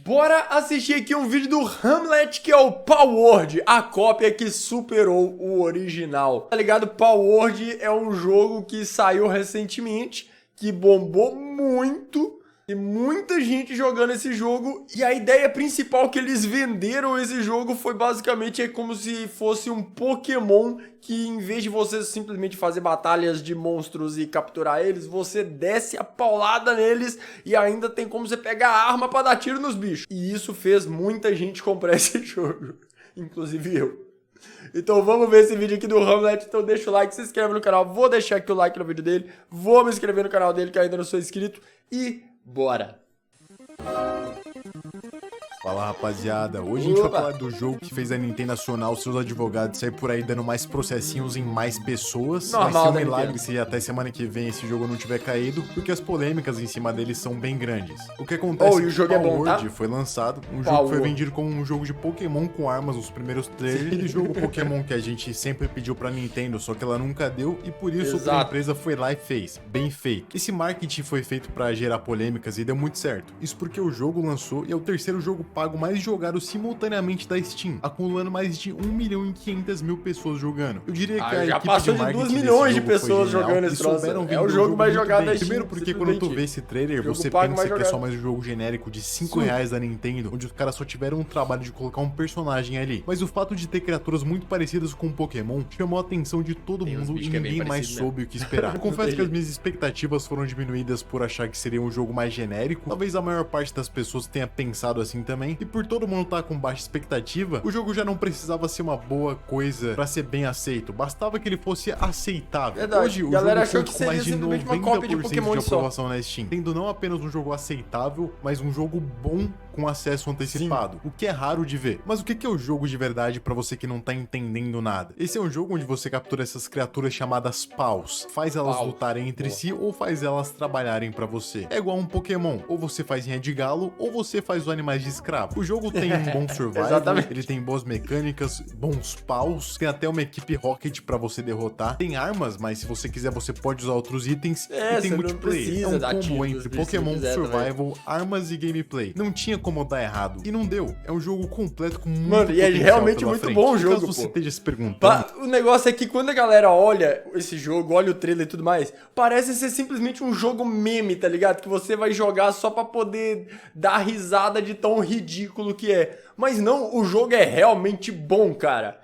Bora assistir aqui um vídeo do Hamlet, que é o Palworld, a cópia que superou o original. Tá ligado? Palworld é um jogo que saiu recentemente, que bombou muito, e muita gente jogando esse jogo, e a ideia principal que eles venderam esse jogo foi basicamente como se fosse um Pokémon que, em vez de você simplesmente fazer batalhas de monstros e capturar eles, você desce a paulada neles e ainda tem como você pegar a arma pra dar tiro nos bichos. E isso fez muita gente comprar esse jogo, inclusive eu. Então vamos ver esse vídeo aqui do Hamlet. Então deixa o like, se inscreve no canal. Vou deixar aqui o like no vídeo dele. Vou me inscrever no canal dele, que ainda não sou inscrito. E bora! Fala, rapaziada, hoje a gente vai falar do jogo que fez a Nintendo acionar os seus advogados sair por aí dando mais processinhos em mais pessoas. Normal, vai ser um né, milagre Nintendo? se até semana que vem esse jogo não tiver caído, porque as polêmicas em cima dele são bem grandes. O que acontece Oh, e o jogo é bom, tá? Palworld foi lançado, um jogo que Palworld. foi vendido como um jogo de Pokémon com armas nos primeiros trailers. Aquele jogo Pokémon que a gente sempre pediu pra Nintendo, só que ela nunca deu, e por isso outra Exato. empresa foi lá e fez. Bem feito. Esse marketing foi feito pra gerar polêmicas e deu muito certo. Isso porque o jogo lançou e é o terceiro jogo pago mais jogado simultaneamente da Steam, acumulando mais de 1.500.000 pessoas jogando. Eu diria que a Já equipe passou de marketing 2 desse milhões de jogo foi pessoas genial jogando e esse troço. souberam É vender o jogo mais muito jogado bem. da Steam. Primeiro porque quando tu simplesmente. vê esse trailer, Jogo você pago pensa mais que é só jogado. mais um jogo genérico de R$5 da Nintendo, onde os caras só tiveram um trabalho de colocar um personagem ali. Mas o fato de ter criaturas muito parecidas com Pokémon chamou a atenção de todo Tem uns mundo bichos e que é bem ninguém mais parecido soube o que esperar. Eu confesso que as minhas expectativas foram diminuídas por achar que seria um jogo mais genérico. Talvez a maior parte das pessoas tenha pensado assim também. E por todo mundo estar com baixa expectativa, o jogo já não precisava ser uma boa coisa pra ser bem aceito. Bastava que ele fosse aceitável. Verdade. Hoje, o A galera jogo achou conta que com mais seria de simplesmente uma cópia de 90% Pokémon de só. aprovação na Steam, tendo não apenas um jogo aceitável, mas um jogo bom com acesso antecipado, o que é raro de ver. Mas o que é o jogo de verdade pra você que não tá entendendo nada? Esse é um jogo onde você captura essas criaturas chamadas paus, faz elas Pau. lutarem entre Boa. si ou faz elas trabalharem pra você. É igual um Pokémon, ou você faz rinha de galo ou você faz os animais de escravo. O jogo tem um bom survival, Exatamente. ele tem boas mecânicas, bons paus, tem até uma equipe Rocket pra você derrotar. Tem armas, mas se você quiser você pode usar outros itens. É, E tem você não multiplayer. precisa É um dar combo tiro nos entre bichos se não Pokémon, quiser também. survival, armas e gameplay. Não tinha como dar errado. E não deu. É um jogo completo com muito Mano, e é potencial realmente pela muito frente. bom o jogo, Caso você pô. esteja se perguntando, O negócio é que quando a galera olha esse jogo, olha o trailer e tudo mais, parece ser simplesmente um jogo meme, tá ligado? Que você vai jogar só pra poder dar risada de tão ridículo que é. Mas não, o jogo é realmente bom, cara.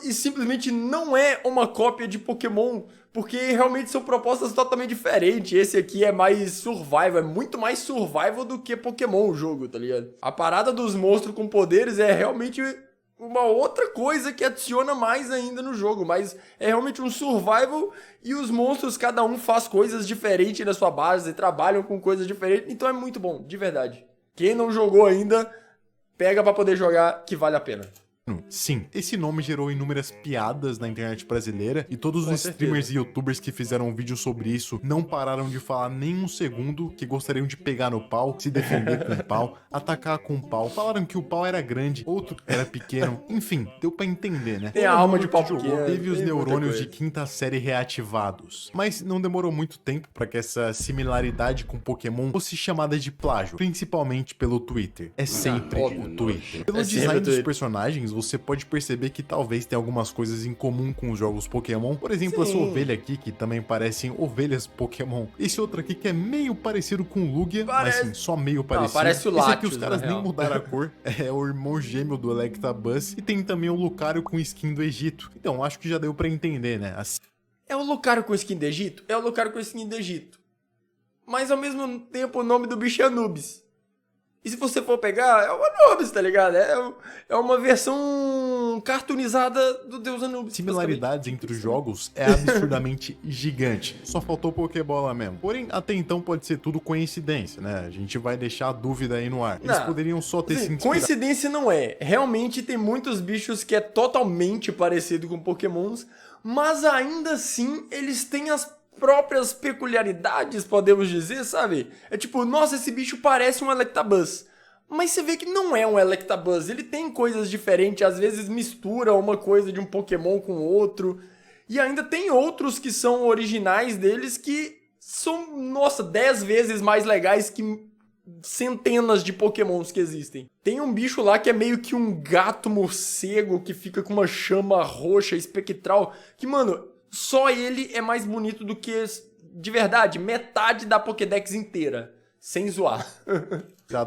E simplesmente não é uma cópia de Pokémon, porque realmente são propostas totalmente diferentes. Esse aqui é mais survival, é muito mais survival do que Pokémon o jogo, tá ligado? A parada dos monstros com poderes é realmente uma outra coisa que adiciona mais ainda no jogo, mas é realmente um survival e os monstros, cada um faz coisas diferentes na sua base, trabalham com coisas diferentes, então é muito bom, de verdade. Quem não jogou ainda, pega pra poder jogar, que vale a pena. sim, esse nome gerou inúmeras piadas na internet brasileira e todos Com os certeza. streamers e youtubers que fizeram um vídeo sobre isso não pararam de falar nem um segundo que gostariam de pegar no pau, se defender com o pau, atacar com o pau. Falaram que o pau era grande, outro era pequeno, enfim, deu pra entender, né? Tem a Todo alma mundo de que pau jogou pequeno, teve os tem muita neurônios de coisa. quinta série reativados. Mas não demorou muito tempo pra que essa similaridade com Pokémon fosse chamada de plágio, principalmente pelo Twitter. É sempre óbvio, o Twitter. Pelo É sempre design o dos Twitter. personagens, você pode perceber que talvez tenha algumas coisas em comum com os jogos Pokémon. Por exemplo, essa Sim. ovelha aqui, que também parecem ovelhas Pokémon. Esse outro aqui que é meio parecido com o Lugia, Parece- mas assim, só meio parecido. parece o Esse aqui Latios, os caras na nem real. mudaram a cor. É o irmão gêmeo do Electabuzz. E tem também o Lucario com skin do Egito. Então, acho que já deu pra entender, né? Assim, É o Lucario com skin do Egito? É o Lucario com skin do Egito. Mas ao mesmo tempo o nome do bicho é Anubis. E se você for pegar, é o Anubis, tá ligado? É uma versão cartoonizada do deus Anubis. similaridades entre os jogos é absurdamente gigante. Só faltou Pokébola mesmo. Porém, até então pode ser tudo coincidência, né? A gente vai deixar a dúvida aí no ar. Eles Não, poderiam só ter se Assim, inspirado. coincidência não é. Realmente tem muitos bichos que é totalmente parecido com Pokémons, mas ainda assim eles têm as próprias peculiaridades, podemos dizer, sabe? É tipo, nossa, esse bicho parece um Electabuzz. Mas você vê que não é um Electabuzz, ele tem coisas diferentes, às vezes mistura uma coisa de um Pokémon com outro. E ainda tem outros que são originais deles que são, nossa, 10 vezes mais legais que centenas de pokémons que existem. Tem um bicho lá que é meio que um gato morcego que fica com uma chama roxa espectral, que, mano, só ele é mais bonito do que, de verdade, metade da Pokédex inteira. Sem zoar.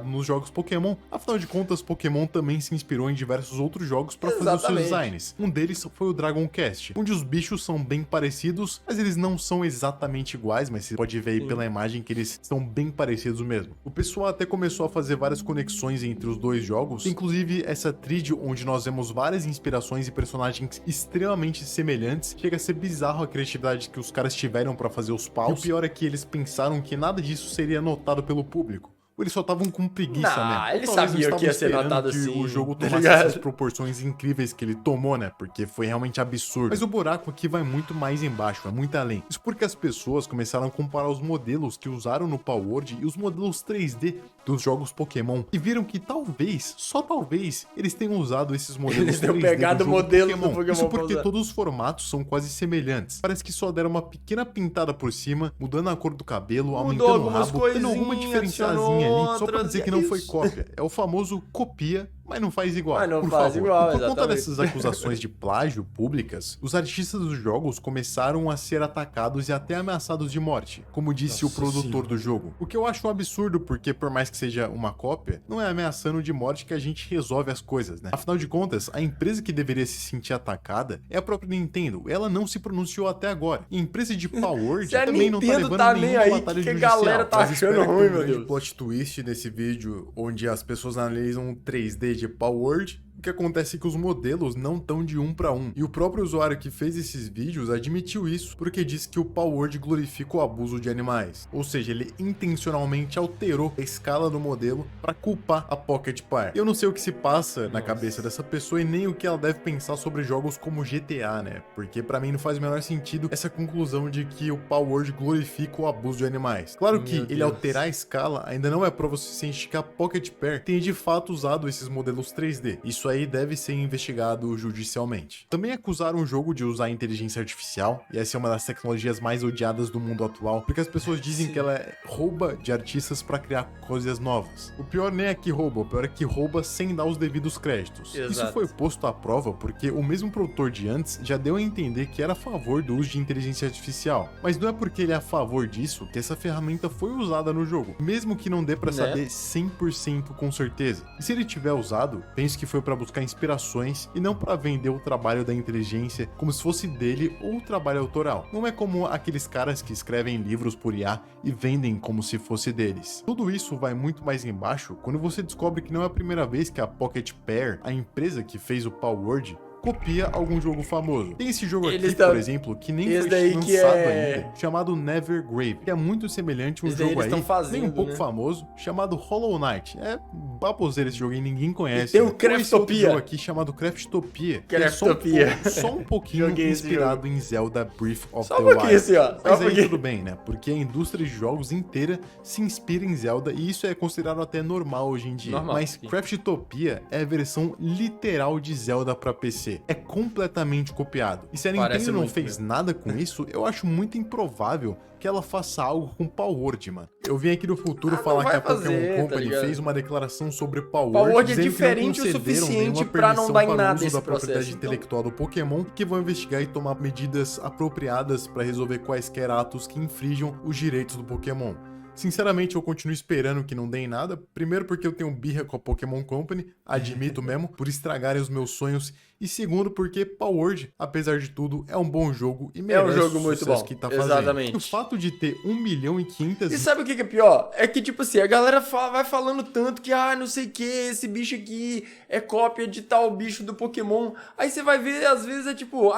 Nos jogos Pokémon. Afinal de contas, Pokémon também se inspirou em diversos outros jogos para fazer os seus designs. Um deles foi o Dragon Quest, onde os bichos são bem parecidos, mas eles não são exatamente iguais, mas você pode ver aí pela imagem que eles são bem parecidos mesmo. O pessoal até começou a fazer várias conexões entre os dois jogos, inclusive essa tríade onde nós vemos várias inspirações e personagens extremamente semelhantes. Chega a ser bizarro a criatividade que os caras tiveram para fazer os paus. E o pior é que eles pensaram que nada disso seria notado pelo público. Ou eles só estavam com preguiça, né? Eles sabiam que ia ser notado assim. O jogo tomasse essas proporções incríveis que ele tomou, né? Porque foi realmente absurdo. Mas o buraco aqui vai muito mais embaixo, vai muito além. Isso porque as pessoas começaram a comparar os modelos que usaram no Palworld e os modelos 3D dos jogos Pokémon e viram que talvez, só talvez, eles tenham usado esses modelos 3D eles tenham pegado o modelo Pokémon. do Pokémon. Isso porque todos os formatos são quase semelhantes. Parece que só deram uma pequena pintada por cima, mudando a cor do cabelo, aumentando o rabo, tendo alguma diferenciazinha ali, só pra dizer que não foi cópia. É o famoso copia, mas não faz igual. Mas não por faz favor. igual, Por conta dessas acusações de plágio públicas, os artistas dos jogos começaram a ser atacados e até ameaçados de morte, como disse o produtor do jogo. O que eu acho um absurdo, porque por mais que seja uma cópia, não é ameaçando de morte que a gente resolve as coisas, né? Afinal de contas, a empresa que deveria se sentir atacada é a própria Nintendo. Ela não se pronunciou até agora. E a empresa de Palworld também não tá levando nenhuma batalha judicial. A galera tá achando ruim, meu Deus. Plot twist nesse vídeo, onde as pessoas analisam um 3D de Palworld. O que acontece é que os modelos não estão de 1 para 1. E o próprio usuário que fez esses vídeos admitiu isso, porque disse que o Palworld glorifica o abuso de animais. Ou seja, ele intencionalmente alterou a escala do modelo para culpar a Pocket Par. Eu não sei o que se passa na cabeça dessa pessoa e nem o que ela deve pensar sobre jogos como GTA, né? Porque para mim não faz o menor sentido essa conclusão de que o Palworld glorifica o abuso de animais. Claro que ele alterar a escala ainda não é prova suficiente que a Pocket Pair tenha de fato usado esses modelos 3D. Isso aí deve ser investigado judicialmente. Também acusaram o jogo de usar inteligência artificial, e essa é uma das tecnologias mais odiadas do mundo atual, porque as pessoas dizem que ela rouba de artistas para criar coisas novas. O pior nem é que rouba, o pior é que rouba sem dar os devidos créditos. Exato. Isso foi posto à prova porque o mesmo produtor de antes já deu a entender que era a favor do uso de inteligência artificial. Mas não é porque ele é a favor disso que essa ferramenta foi usada no jogo, mesmo que não dê para saber 100% com certeza. E se ele tiver usado, penso que foi para buscar inspirações e não para vender o trabalho da inteligência como se fosse dele ou o trabalho autoral. Não é como aqueles caras que escrevem livros por IA e vendem como se fosse deles. Tudo isso vai muito mais embaixo quando você descobre que não é a primeira vez que a Pocket Pair, a empresa que fez o Palworld, copia algum jogo famoso. Tem esse jogo aqui, por exemplo, que nem foi lançado ainda, chamado Nevergrave, que é muito semelhante a um jogo aí, nem um pouco famoso, chamado Hollow Knight. É baboseira esse jogo aí, ninguém conhece. E tem o Craftopia. Esse jogo aqui chamado Craftopia. Só um pouquinho inspirado em Zelda Breath of the Wild. Assim, ó. Mas aí tudo bem, né? Porque a indústria de jogos inteira se inspira em Zelda e isso é considerado até normal hoje em dia. Mas Craftopia é a versão literal de Zelda pra PC. É completamente copiado. E se a Nintendo não fez nada com isso, eu acho muito improvável que ela faça algo com Palworld, mano. Eu vim aqui do futuro falar que a Pokémon Company fez uma declaração sobre Palworld, é diferente o suficiente pra não dar em nada esse da propriedade processo intelectual do Pokémon, que vão investigar e tomar medidas apropriadas pra resolver quaisquer atos que infringam os direitos do Pokémon. Sinceramente, eu continuo esperando que não deem nada. Primeiro porque eu tenho birra com a Pokémon Company, admito mesmo, por estragarem os meus sonhos. E segundo porque Palworld, apesar de tudo, é um bom jogo e merece um jogo muito bom. Que tá fazendo. Exatamente. E o fato de ter 1.500.000... E sabe o que é pior? É que, tipo assim, a galera vai falando tanto que, não sei o que, esse bicho aqui é cópia de tal bicho do Pokémon. Aí você vai ver, às vezes é tipo,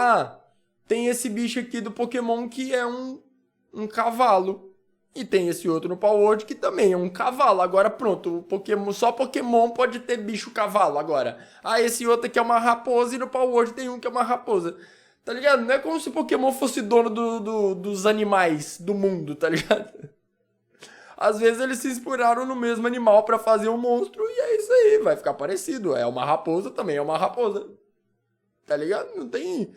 tem esse bicho aqui do Pokémon que é um cavalo. E tem esse outro no Palworld que também é um cavalo. Agora pronto, só Pokémon pode ter bicho cavalo agora. Esse outro aqui é uma raposa e no Palworld tem um que é uma raposa. Tá ligado? Não é como se Pokémon fosse dono dos animais do mundo, tá ligado? Às vezes eles se inspiraram no mesmo animal pra fazer um monstro e é isso aí, vai ficar parecido. É uma raposa, também é uma raposa. Tá ligado? Não tem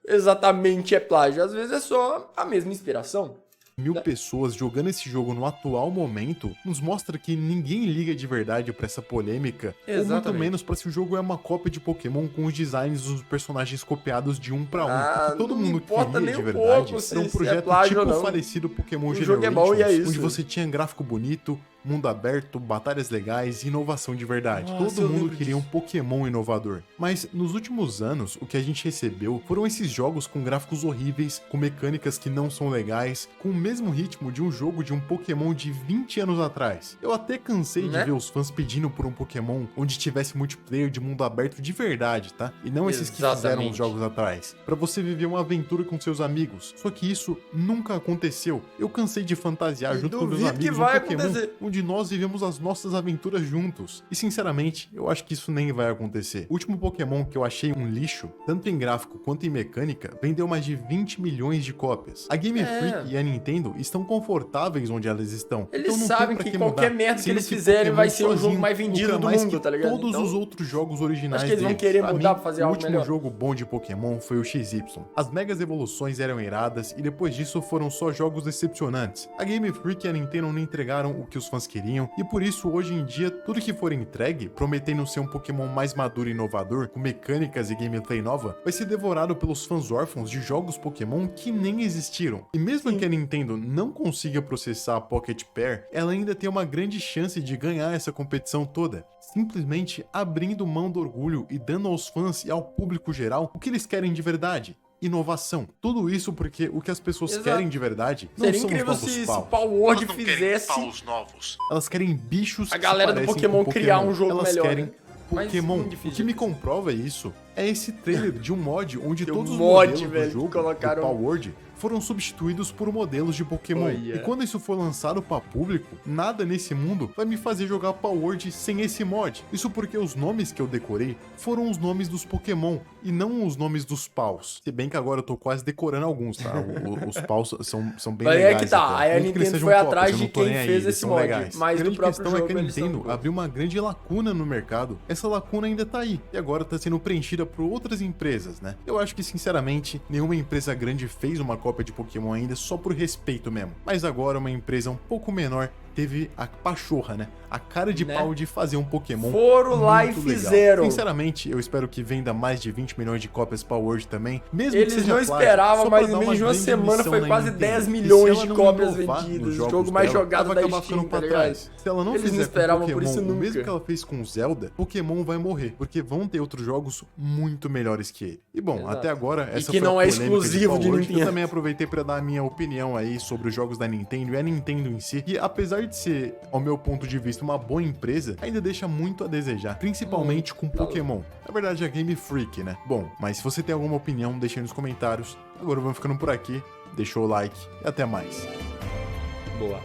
exatamente plágio. Às vezes é só a mesma inspiração. mil pessoas jogando esse jogo no atual momento nos mostra que ninguém liga de verdade pra essa polêmica, ou muito menos pra se o jogo é uma cópia de Pokémon com os designs dos personagens copiados de um pra um. Porque todo mundo queria de verdade era um projeto tipo o falecido Pokémon Generations, onde você tinha gráfico bonito, mundo aberto, batalhas legais e inovação de verdade. Todo mundo queria um Pokémon inovador. Mas nos últimos anos, o que a gente recebeu foram esses jogos com gráficos horríveis, com mecânicas que não são legais, com o mesmo ritmo de um jogo de um Pokémon de 20 anos atrás. Eu até cansei de ver os fãs pedindo por um Pokémon onde tivesse multiplayer de mundo aberto de verdade, tá? E não esses que fizeram os jogos atrás. Pra você viver uma aventura com seus amigos. Só que isso nunca aconteceu. Eu cansei de fantasiar junto com meus amigos um Pokémon onde nós vivemos as nossas aventuras juntos. E sinceramente, eu acho que isso nem vai acontecer. O último Pokémon que eu achei um lixo, tanto em gráfico quanto em mecânica, vendeu mais de 20 milhões de cópias. A Game Freak e a Nintendo estão confortáveis onde elas estão. Eles então sabem que qualquer merda que eles fizerem vai ser o jogo mais vendido do mundo, tá ligado? Todos os outros jogos originais acho que eles vão querer mudar pra fazer algo melhor. O último jogo bom de Pokémon foi o XY. As megas evoluções eram iradas e depois disso foram só jogos decepcionantes. A Game Freak e a Nintendo não entregaram o que os fãs queriam e por isso hoje em dia tudo que for entregue, prometendo ser um Pokémon mais maduro e inovador, com mecânicas e gameplay nova, vai ser devorado pelos fãs órfãos de jogos Pokémon que nem existiram. E mesmo que a Nintendo não consiga processar a Pocket Pair, ela ainda tem uma grande chance de ganhar essa competição toda, simplesmente abrindo mão do orgulho e dando aos fãs e ao público geral o que eles querem de verdade. Inovação. Tudo isso porque o que as pessoas querem de verdade não são os novos paus. Se Palworld fizesse paus novos. Elas querem bichos a galera do Pokémon criar um jogo elas melhor. Querem Pokémon. O que me comprova isso é esse trailer de um mod onde todos os modelos do jogo do Palworld foram substituídos por modelos de Pokémon. E quando isso for lançado para público, nada nesse mundo vai me fazer jogar Palworld sem esse mod. Isso porque os nomes que eu decorei foram os nomes dos Pokémon e não os nomes dos paus. Se bem que agora eu tô quase decorando alguns, tá? Os paus são bem legais. É que tá, aí a Nintendo foi atrás de quem fez esse mod, mas do próprio jogo é que a Nintendo abriu uma grande lacuna no mercado. Essa lacuna ainda tá aí e agora tá sendo preenchida por outras empresas, né? Eu acho que, sinceramente, nenhuma empresa grande fez uma cópia de Pokémon ainda só por respeito mesmo. Mas agora uma empresa um pouco menor teve a pachorra, né? A cara de pau de fazer um Pokémon foram lá e fizeram. Sinceramente, eu espero que venda mais de 20 milhões de cópias Palworld também. Mesmo eles que seja não esperavam, mas em menos de uma semana foi quase 10 milhões de cópias vendidas. O jogo mais jogado da Steam, tá ligado? Se ela não fizer com Pokémon, mesmo que ela fez com Zelda, Pokémon vai morrer, porque vão ter outros jogos muito melhores que ele. E bom, até agora, essa que não é exclusivo de Nintendo. Eu também aproveitei para dar a minha opinião aí sobre os jogos da Nintendo e a Nintendo em si, que apesar de ser, ao meu ponto de vista, uma boa empresa, ainda deixa muito a desejar, principalmente com Pokémon. Na verdade, é Game Freak, né? Bom, mas se você tem alguma opinião, deixa aí nos comentários. Agora vamos ficando por aqui, deixa o like e até mais. Boa.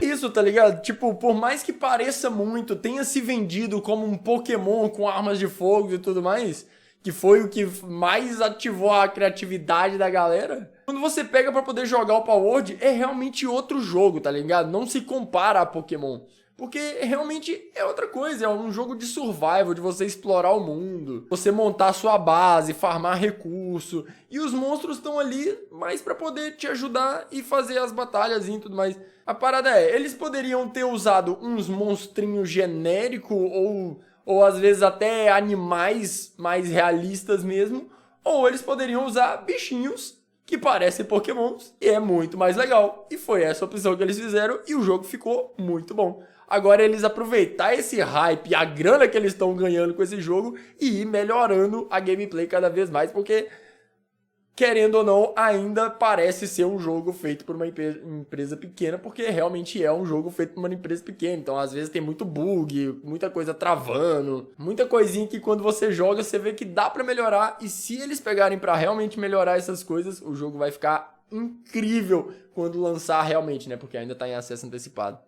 Isso, tá ligado? Tipo, por mais que pareça muito, tenha se vendido como um Pokémon com armas de fogo e tudo mais, que foi o que mais ativou a criatividade da galera. Quando você pega pra poder jogar o Palworld, é realmente outro jogo, tá ligado? Não se compara a Pokémon. Porque realmente é outra coisa, é um jogo de survival, de você explorar o mundo, você montar a sua base, farmar recurso, e os monstros estão ali mais pra poder te ajudar e fazer as batalhas e tudo mais. A parada é, eles poderiam ter usado uns monstrinhos genéricos ou às vezes até animais mais realistas mesmo, ou eles poderiam usar bichinhos que parecem Pokémons e é muito mais legal. E foi essa a opção que eles fizeram e o jogo ficou muito bom. Agora eles aproveitar esse hype e a grana que eles estão ganhando com esse jogo e ir melhorando a gameplay cada vez mais, porque, querendo ou não, ainda parece ser um jogo feito por uma empresa pequena, porque realmente é um jogo feito por uma empresa pequena. Então, às vezes tem muito bug, muita coisa travando, muita coisinha que quando você joga, você vê que dá pra melhorar. E se eles pegarem pra realmente melhorar essas coisas, o jogo vai ficar incrível quando lançar realmente, né? Porque ainda tá em acesso antecipado.